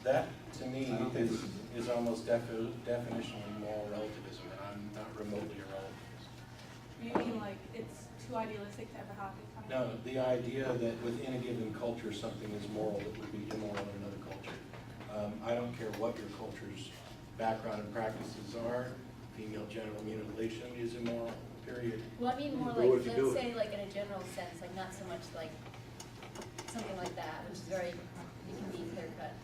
That, to me, is almost definitionally moral relativism, and I'm not remotely a relativist. You mean like it's too idealistic to ever happen? No, the idea that within a given culture something is moral that would be immoral in another culture. I don't care what your culture's background and practices are. Female genital mutilation is immoral, period. Well, I mean more like, let's say like in a general sense, like not so much like something like that, which is very, it can be clear cut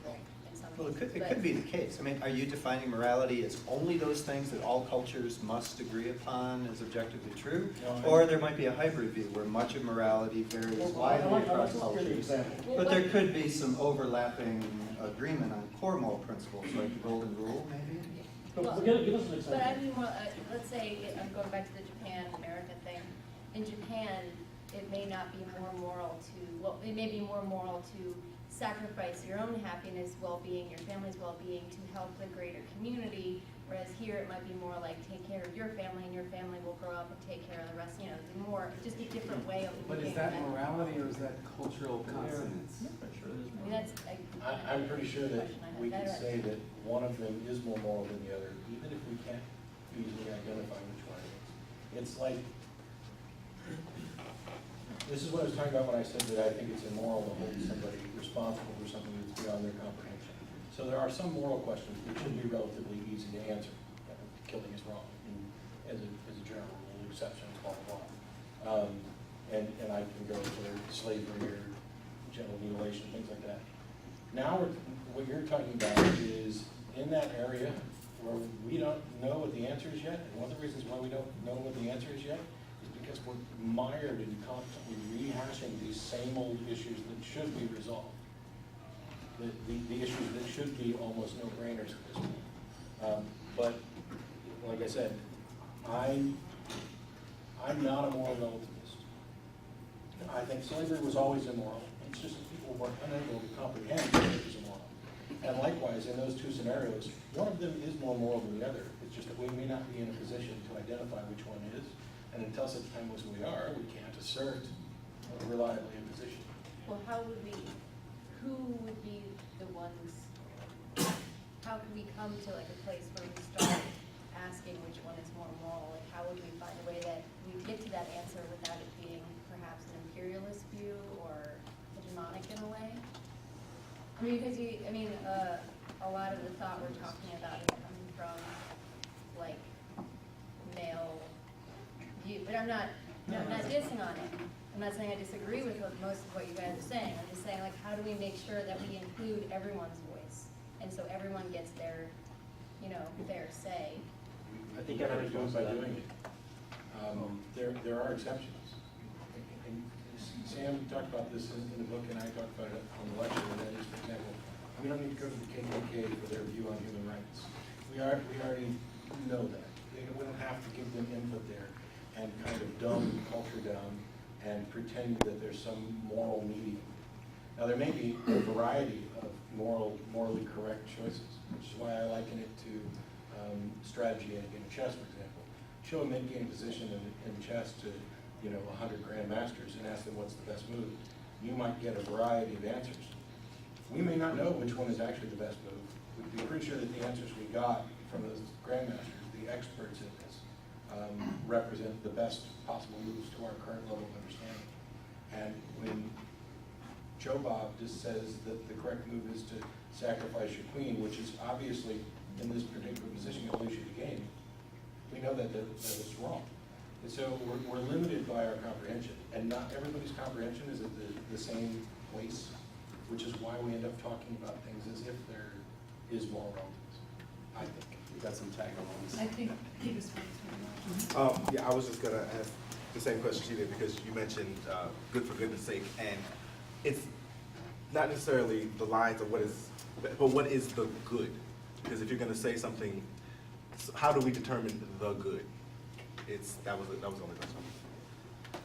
in some Well, cases. it could be the case. I mean, are you defining morality as only those things that all cultures must agree upon as objectively true? No, Or there might be a hybrid view where much of morality varies widely across cultures. But there could be some overlapping agreement on core moral principles, like the golden rule, maybe? Well, Give us an example. but I mean, more, let's say, I'm going back to the Japan-America thing. In Japan, it may not be more moral to, well, it may be more moral to sacrifice your own happiness, well-being, your family's well-being to help the greater community, whereas here it might be more like take care of your family and your family will grow up and take care of the rest, you know, more, just a different way of But looking is that at it. morality or is that cultural consonance? I mean, that's I'm pretty sure that question I had. we could That's say that one of them is more moral than the other, even if we can't easily identify which one it is. It's like, this is what I was talking about when I said that I think it's immoral to hold somebody responsible for something that's beyond their comprehension. So there are some moral questions that should be relatively easy to answer. Killing is wrong, as a general rule, exceptions, blah, blah, blah. And I can go for slavery or genital mutilation, things like that. Now, what you're talking about is in that area where we don't know what the answer is yet, and one of the reasons why we don't know what the answer is yet is because we're mired in constantly rehashing these same old issues that should be resolved. The issues that should be almost no-brainers at this point. But, like I said, I'm not a moral relativist. I think slavery was always immoral. It's just that people were unable to comprehend that it was immoral. And likewise, in those two scenarios, one of them is more moral than the other. It's just that we may not be in a position to identify which one is. And until such time as we are, we can't assert reliably a position. Well, who would be the ones, how can we come to like a place where we start asking which one is more moral? Like how would we find a way that we get to that answer without it being perhaps an imperialist view or hegemonic in a way? I mean, because a lot of the thought we're talking about is coming from like male view, but I'm not dissing on it. I'm not saying I disagree with most of what you guys are saying. I'm just saying, like, how do we make sure that we include everyone's voice, and so everyone gets their, fair say. I think everyone does by doing it. There are exceptions. And Sam talked about this in the book, and I talked about it on the lecture. And that is, for example, we don't need to go to the KKK for their view on human rights. We already know that. We don't have to give them input there and kind of dumb culture down and pretend that there's some moral medium. Now, there may be a variety of morally correct choices, which is why I liken it to strategy in chess, for example. Show a mid-game position in chess to 100 grandmasters and ask them what's the best move. You might get a variety of answers. We may not know which one is actually the best move. We'd be pretty sure that the answers we got from those grandmasters, the experts in this, represent the best possible moves to our current level of understanding. And when Joe Bob just says that the correct move is to sacrifice your queen, which is obviously in this particular position going to lose you the game, we know that is wrong. And so we're limited by our comprehension, and not everybody's comprehension is at the same place, which is why we end up talking about things as if there is moral relativism, I think. We've got some tag-alongs. I think he was. Yeah, I was just gonna ask the same question she did, because you mentioned good for goodness sake, and it's not necessarily the lines of what is the good? Because if you're gonna say something, how do we determine the good? That was the only question.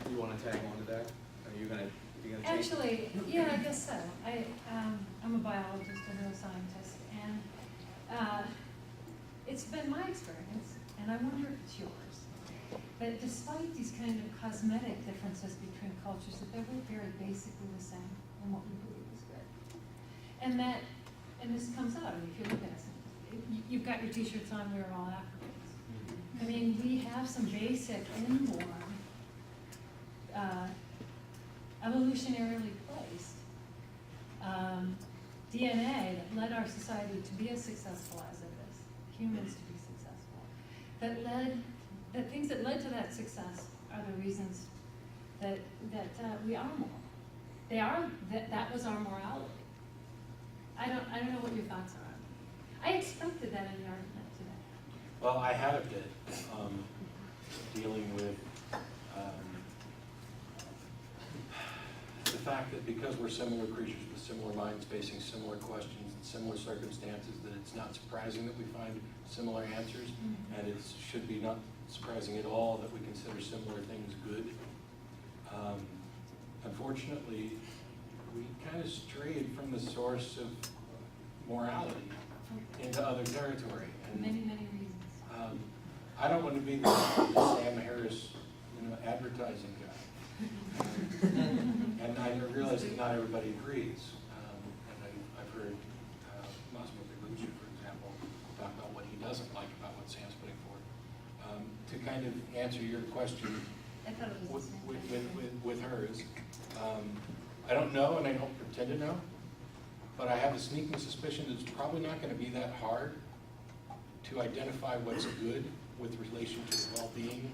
You want to tag on to that? Are you gonna change? Actually, yeah, I guess so. I'm a biologist, a neuroscientist, and it's been my experience, and I wonder if it's yours, that despite these kind of cosmetic differences between cultures, that they're very basically the same in what we believe is good. And that and this comes out, I mean, if you look at us, you've got your t-shirts on, we're all Africans. I mean, we have some basic inborn, evolutionarily placed DNA that led our society to be as successful as it is, humans to be successful. The things that led to that success are the reasons that we are moral. They are, that was our morality. I don't know what your thoughts are on it. I expected that in the argument today. Well, I had a bit dealing with the fact that because we're similar creatures with similar minds facing similar questions and similar circumstances, that it's not surprising that we find similar answers, and it should be not surprising at all that we consider similar things good. Unfortunately, we kind of strayed from the source of morality into other territory. And, Many, many reasons. I don't want to be the Sam Harris, advertising guy. And I realize that not everybody agrees. And I've heard Massimo Bellucci, for example, talk about what he doesn't like about what Sam's putting forward. To kind of answer your question I thought it was the same thing. with hers, I don't know and I don't pretend to know, but I have a sneaking suspicion that it's probably not going to be that hard to identify what's good with relation to the well-being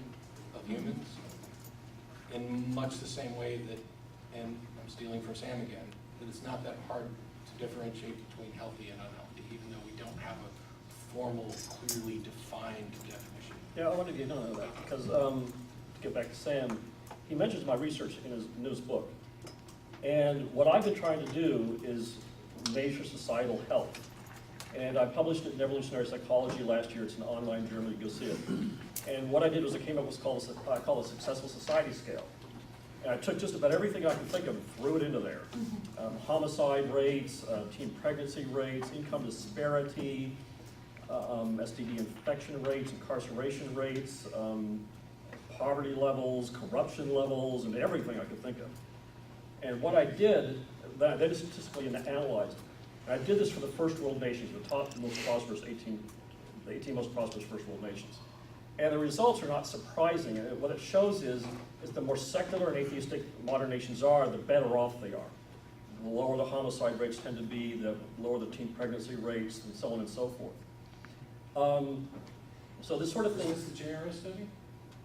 of humans, in much the same way that, and I'm stealing from Sam again, that it's not that hard to differentiate between healthy and unhealthy, even though we don't have a formal, clearly defined definition. Yeah, I want to get into that because, to get back to Sam, he mentions my research in his newest book. And what I've been trying to do is measure societal health. And I published it in Evolutionary Psychology last year. It's an online journal, you can go see it. And what I did was I came up with what's called a Successful Society Scale. And I took just about everything I could think of and threw it into there. Homicide rates, teen pregnancy rates, income disparity, STD infection rates, incarceration rates, poverty levels, corruption levels, and everything I could think of. And what I did, that is statistically analyzed. And I did this for the first world nations, the top most prosperous the 18 most prosperous first world nations. And the results are not surprising. And what it shows is the more secular and atheistic modern nations are, the better off they are. The lower the homicide rates tend to be, the lower the teen pregnancy rates, and so on and so forth. So this sort of thing. Is this the JRS study?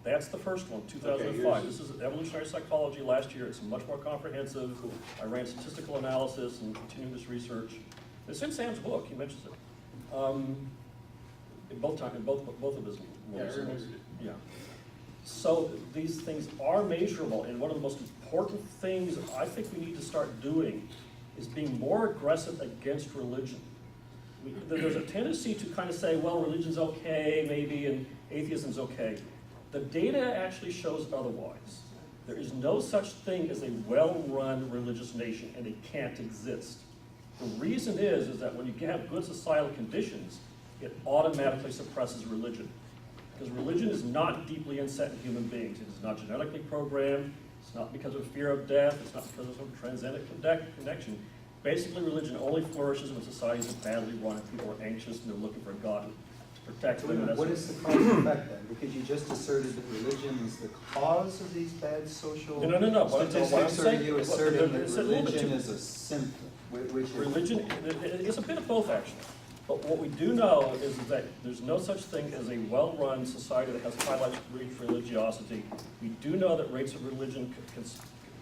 That's the first one, 2005. Okay, this is Evolutionary Psychology last year. It's much more comprehensive. Cool. I ran statistical analysis and continuing this research. It's in Sam's book. He mentions it. In both of his Yeah, I works. remember it. Yeah. So these things are measurable, and one of the most important things I think we need to start doing is being more aggressive against religion. There's a tendency to kind of say, well, religion's okay, maybe, and atheism's okay. The data actually shows otherwise. There is no such thing as a well-run religious nation, and it can't exist. The reason is that when you have good societal conditions, it automatically suppresses religion. Because religion is not deeply inset in human beings. It is not genetically programmed. It's not because of fear of death. It's not because of some transcendent connection. Basically, religion only flourishes when societies are badly run and people are anxious and they're looking for God to protect them. What is the cause and effect then? Because you just asserted that religion is the cause of these bad social No. statistics, What I'm or are saying, you asserting that it's a little bit religion too- is a symptom? Which is, Religion, it's a bit of both actually. But what we do know is that there's no such thing as a well-run society that has high religiosity. We do know that rates of religion can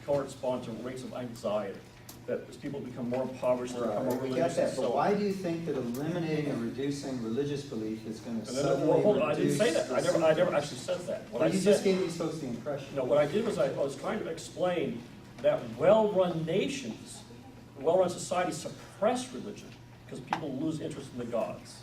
correspond to rates of anxiety. That as people become more impoverished, they become more we get religious and that, but so why on. do you think that eliminating or reducing religious belief is going to And then, suddenly well, hold on, I didn't reduce say that. the I never symptoms? actually said that. What Well, I you said, just gave these folks the impression. no, what I did was I was trying to explain that well-run nations, well-run societies suppress religion because people lose interest in the gods.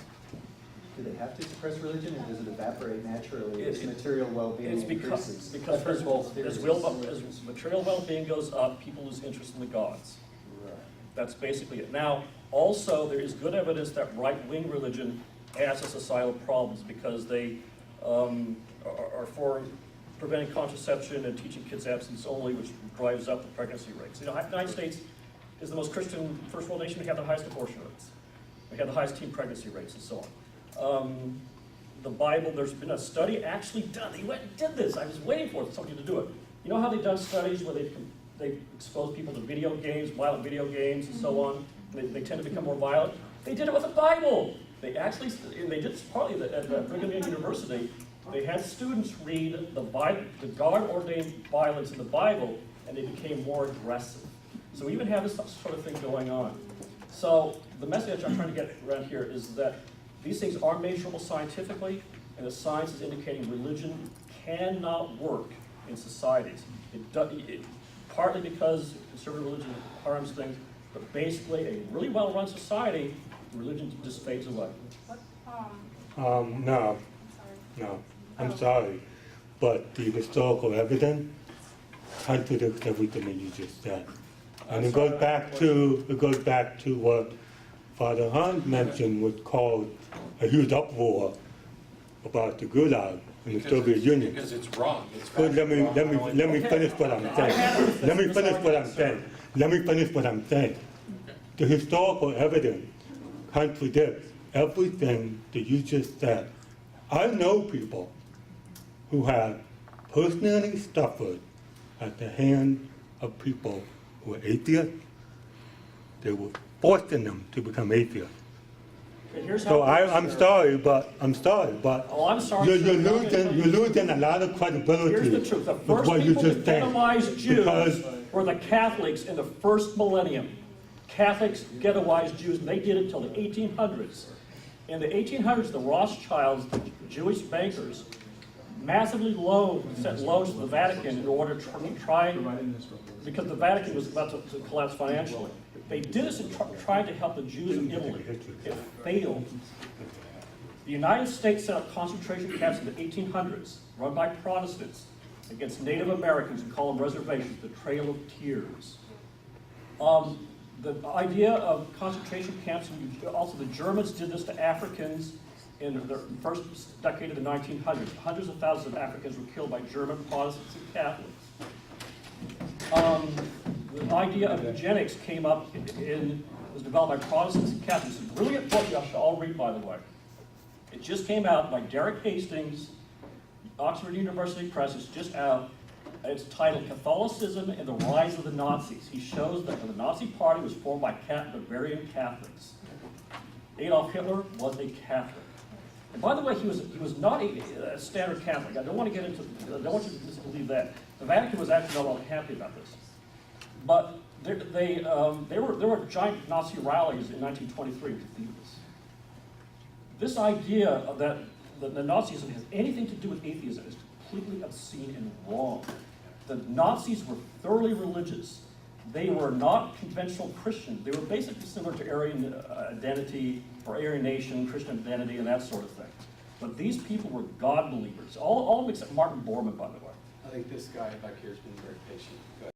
Do they have to suppress religion, or does it evaporate naturally It- as material well-being It's increases? because I've heard both theories. as material well-being goes up, people lose interest in the gods. Right. That's basically it. Now, also, there is good evidence that right-wing religion adds to societal problems because they are for preventing contraception and teaching kids abstinence only, which drives up the pregnancy rates. You know, the United States is the most Christian first world nation. We have the highest abortion rates. We had the highest teen pregnancy rates and so on. The Bible, there's been a study actually done. They went and did this. I was waiting for somebody to do it. You know how they've done studies where they expose people to video games, violent video games and so on? They tend to become more violent. They did it with the Bible. They actually, and they did this partly at Brigham Young University. They had students read the God-ordained violence in the Bible, and they became more aggressive. So we even have this sort of thing going on. So the message I'm trying to get around here is that these things are measurable scientifically, and the science is indicating religion cannot work in societies. Partly because conservative religion harms things, but basically a really well-run society, religion just fades away. What, No, I'm sorry. no, I'm sorry, but the historical evidence contradicts everything that you just said. And it goes back to what Father Hunt mentioned, was called a huge uproar about the Gulag in the Soviet Union. Because it's wrong. It's But let me factually finish what I'm saying. Let me finish what I'm saying. The historical evidence contradicts everything that you just said. I know people who have personally suffered at the hand of people who were atheists. They were forcing them to become atheists. Okay, here's So how it works, I'm sir. sorry, but Oh, I'm sorry, you're sir. losing a lot of credibility. Here's the truth. The with first what you people to just said. ghettoize Jews Because were the Catholics in the first millennium. Catholics ghettoized Jews, and they did it until the 1800s. In the 1800s, the Rothschilds, the Jewish bankers, massively sent loans to the Vatican in order to try, because the Vatican was about to collapse financially. They did this in trying to help the Jews in Italy. It failed. The United States set up concentration camps in the 1800s, run by Protestants, against Native Americans and called them reservations, the Trail of Tears. The idea of concentration camps, and also the Germans did this to Africans in the first decade of the 1900s. Hundreds of thousands of Africans were killed by German Protestants and Catholics. The idea of eugenics came up was developed by Protestants and Catholics. It's a brilliant book you should all read, by the way. It just came out by Derek Hastings, Oxford University Press. It's just out. It's titled Catholicism and the Rise of the Nazis. He shows that the Nazi Party was formed by Bavarian Catholics. Adolf Hitler was a Catholic. And by the way, he was not a standard Catholic. I don't want you to disbelieve that. The Vatican was actually not all happy about this. But there were giant Nazi rallies in 1923 in cathedrals. This idea that the Nazism has anything to do with atheism is completely obscene and wrong. The Nazis were thoroughly religious. They were not conventional Christians. They were basically similar to Aryan identity or Aryan nation, Christian identity, and that sort of thing. But these people were God believers, all of them except Martin Bormann, by the way. I think this guy back here has been very patient. Go